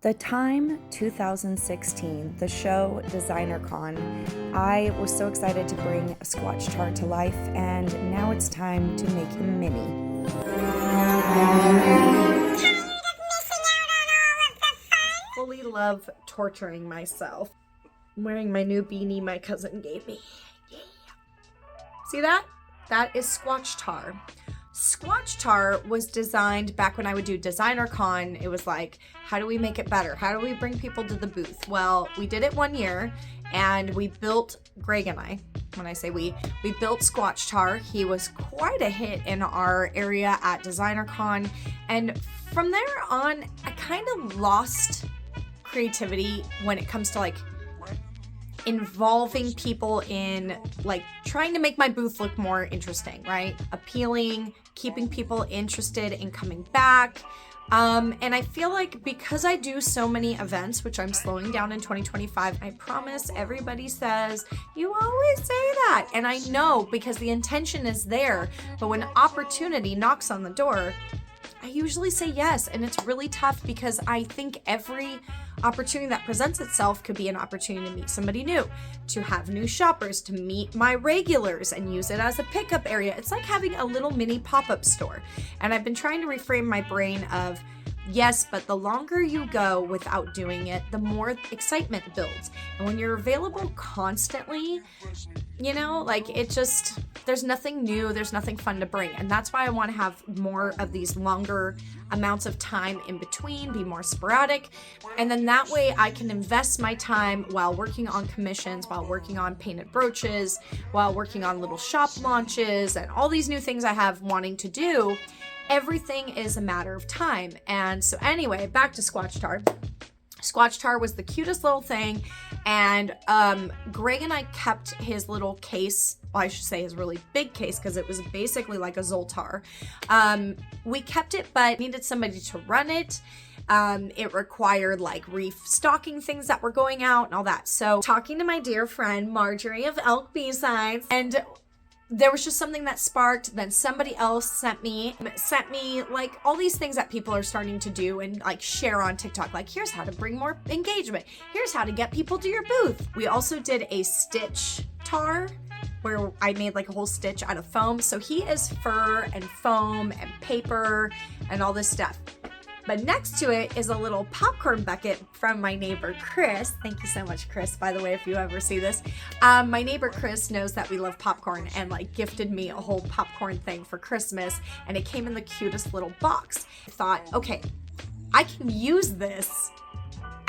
The time 2016, the show Designer Con, I was so excited to bring Squatchtar to life, and now it's time to make him mini. Fully love torturing myself. I'm wearing my new beanie my cousin gave me. Yeah. See that? That is Squatchtar. Squatchtar was designed back when I would do Designer Con. It was like, how do we make it better? How do we bring people to the booth? Well, we did it one year and we built, Greg and I, when I say we built Squatchtar. He was quite a hit in our area at Designer Con. And from there on, I kind of lost creativity when it comes to like involving people in like trying to make my booth look more interesting, right? Appealing, keeping people interested in coming back. And I feel like because I do so many events, which I'm slowing down in 2025, I promise everybody says, you always say that. And I know because the intention is there, but when opportunity knocks on the door, I usually say yes. And it's really tough because I think every opportunity that presents itself could be an opportunity to meet somebody new, to have new shoppers, to meet my regulars and use it as a pickup area. It's like having a little mini pop-up store. And I've been trying to reframe my brain of, yes, but the longer you go without doing it, the more excitement builds. And when you're available constantly, you know, like it just, there's nothing new, there's nothing fun to bring. And that's why I want to have more of these longer amounts of time in between, be more sporadic. And then that way I can invest my time while working on commissions, while working on painted brooches, while working on little shop launches and all these new things I have wanting to do. Everything is a matter of time. And so anyway, back to Squatchtar. Squatchtar was the cutest little thing. And Greg and I kept his little case. Well, I should say his really big case because it was basically like a Zoltar. We kept it, but needed somebody to run it. It required like restocking things that were going out and all that. So talking to my dear friend Marjorie of Elk B-Sides, and there was just something that sparked. Then somebody else sent me like all these things that people are starting to do and like share on TikTok. Like, here's how to bring more engagement. Here's how to get people to your booth. We also did a stitch tar where I made like a whole stitch out of foam. So he is fur and foam and paper and all this stuff. But next to it is a little popcorn bucket from my neighbor, Chris. Thank you so much, Chris, by the way, if you ever see this. My neighbor, Chris, knows that we love popcorn and like gifted me a whole popcorn thing for Christmas. And it came in the cutest little box. I thought, okay, I can use this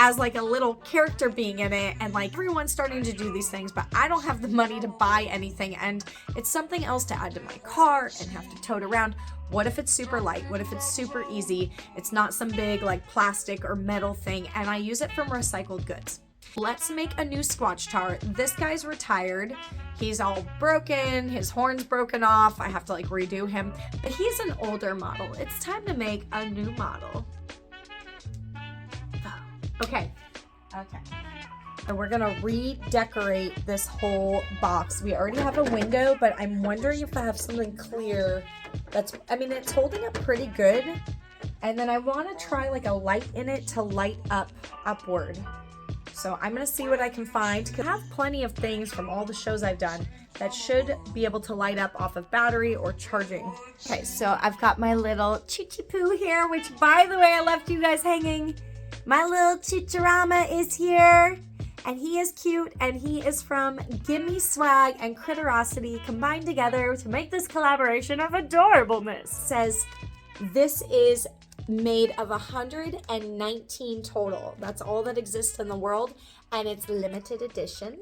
as like a little character being in it, and like everyone's starting to do these things, but I don't have the money to buy anything, and it's something else to add to my car and have to tote around. What if it's super light? What if it's super easy? It's not some big like plastic or metal thing, and I use it from recycled goods. Let's make a new Squatchtar. This guy's retired. He's all broken. His horn's broken off. I have to like redo him, but he's an older model. It's time to make a new model. Okay. And we're gonna redecorate this whole box. We already have a window, but I'm wondering if I have something clear it's holding up pretty good. And then I wanna try like a light in it to light up upward. So I'm gonna see what I can find. I have plenty of things from all the shows I've done that should be able to light up off of battery or charging. Okay, so I've got my little Chichi-Poo here, which by the way, I left you guys hanging. My little Chicharama is here, and he is cute, and he is from Gimme Swag and Critterosity combined together to make this collaboration of adorableness. It says this is made of 119 total. That's all that exists in the world, and it's limited edition.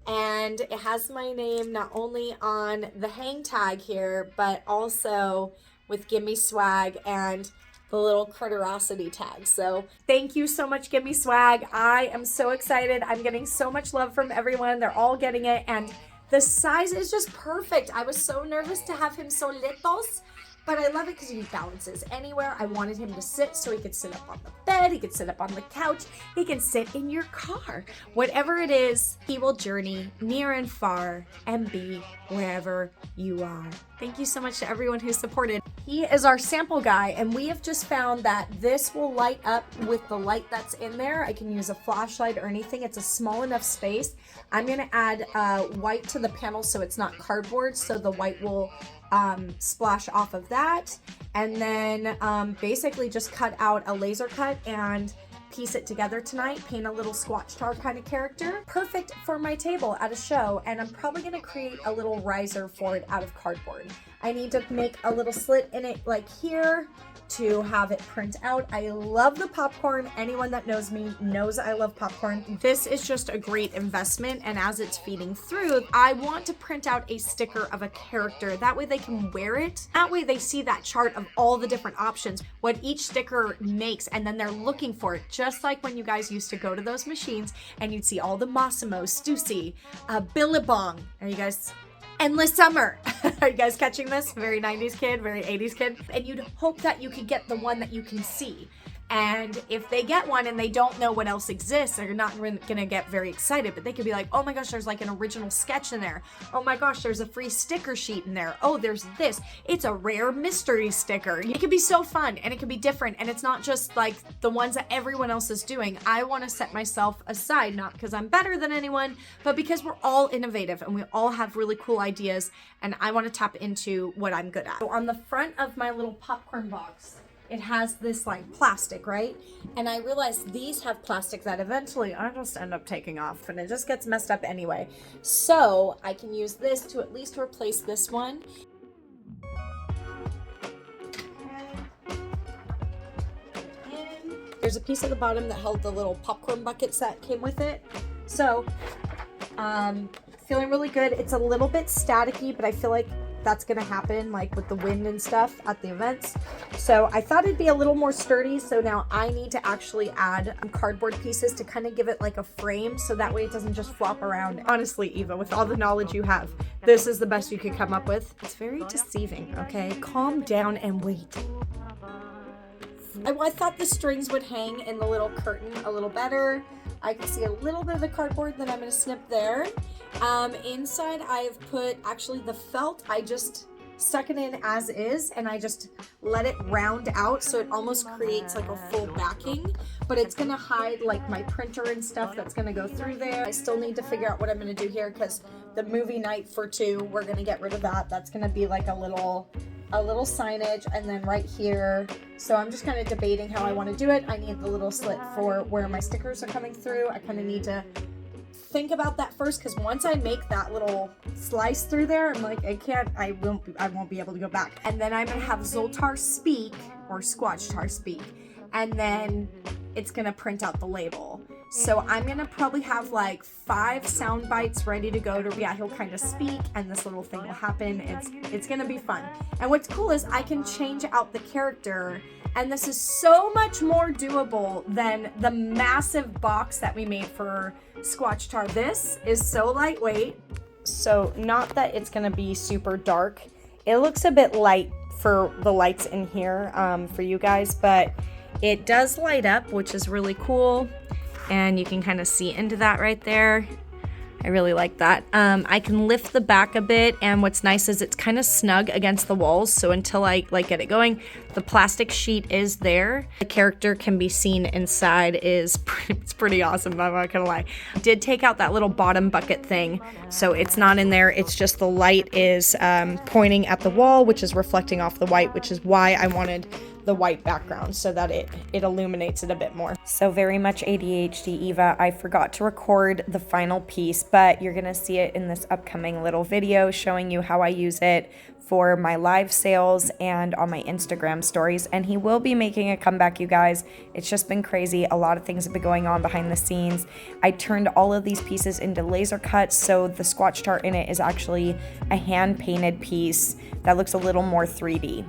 And it has my name not only on the hang tag here, but also with Gimme Swag and the little Critterosity tag. So thank you so much, Gimme Swag. I am so excited. I'm getting so much love from everyone. They're all getting it, and the size is just perfect. I was so nervous to have him so litos, But I love it because he balances anywhere. I wanted him to sit so he could sit up on the bed, he could sit up on the couch, he can sit in your car. Whatever it is, he will journey near and far and be wherever you are. Thank you so much to everyone who supported. He is our sample guy, and we have just found that this will light up with the light that's in there. I can use a flashlight or anything. It's a small enough space. I'm gonna add white to the panel so it's not cardboard, so the white will splash off of that, and then basically just cut out a laser cut and piece it together tonight, paint a little Squatchtar kind of character. Perfect for my table at a show, and I'm probably gonna create a little riser for it out of cardboard. I need to make a little slit in it like here to have it print out. I love the popcorn. Anyone that knows me knows I love popcorn. This is just a great investment, and as it's feeding through, I want to print out a sticker of a character. That way they can wear it. That way they see that chart of all the different options, what each sticker makes, and then they're looking for it. Just like when you guys used to go to those machines and you'd see all the Massimo, Stussy, Billabong. Are you guys... Endless Summer. Are you guys catching this? Very 90s kid, very 80s kid. And you'd hope that you could get the one that you can see. And if they get one and they don't know what else exists, they're not gonna get very excited, but they could be like, oh my gosh, there's like an original sketch in there. Oh my gosh, there's a free sticker sheet in there. Oh, there's this. It's a rare mystery sticker. It could be so fun, and it could be different, and it's not just like the ones that everyone else is doing. I wanna set myself aside, not because I'm better than anyone, but because we're all innovative and we all have really cool ideas, and I wanna tap into what I'm good at. So on the front of my little popcorn box, it has this like plastic, right? And I realized these have plastic that eventually I just end up taking off, and it just gets messed up anyway. So I can use this to at least replace this one. There's a piece at the bottom that held the little popcorn buckets that came with it. So, feeling really good. It's a little bit staticky, but I feel like that's gonna happen like with the wind and stuff at the events. So I thought it'd be a little more sturdy, so now I need to actually add cardboard pieces to kind of give it like a frame, so that way it doesn't just flop around. Honestly, Eva, with all the knowledge you have, this is the best you could come up with. It's very deceiving, okay? Calm down and wait. I thought the strings would hang in the little curtain a little better. I can see a little bit of the cardboard that I'm going to snip there. Inside I've put actually the felt. I just stuck it in as is, and I just let it round out so it almost creates like a full backing, but it's going to hide like my printer and stuff that's going to go through there. I still need to figure out what I'm going to do here, because the movie night for 2, we're going to get rid of that. That's going to be like a little signage, and then right here. So I'm just kind of debating how I want to do it. I need the little slit for where my stickers are coming through. I kind of need to think about that first, because once I make that little slice through there, I'm like, I won't be able to go back. And then I'm gonna have Zoltar speak, or Squatchtar speak, and then it's gonna print out the label. So I'm gonna probably have like 5 sound bites ready to go to, yeah, he'll kind of speak and this little thing will happen. It's gonna be fun. And what's cool is I can change out the character, and this is so much more doable than the massive box that we made for Squatchtar. This is so lightweight. So not that it's gonna be super dark. It looks a bit light for the lights in here for you guys, but it does light up, which is really cool. And you can kind of see into that right there. I really like that. I can lift the back a bit, and what's nice is it's kind of snug against the walls, so until I like get it going, the plastic sheet is there. The character can be seen inside. It's pretty awesome, I'm not gonna lie. I did take out that little bottom bucket thing, so it's not in there. It's just the light is pointing at the wall, which is reflecting off the white, which is why I wanted the white background, so that it illuminates it a bit more. So very much ADHD Eva, I forgot to record the final piece, but you're gonna see it in this upcoming little video showing you how I use it for my live sales and on my Instagram stories, and he will be making a comeback, you guys. It's just been crazy. A lot of things have been going on behind the scenes. I turned all of these pieces into laser cuts, so the Squatchtar in it is actually a hand painted piece that looks a little more 3D.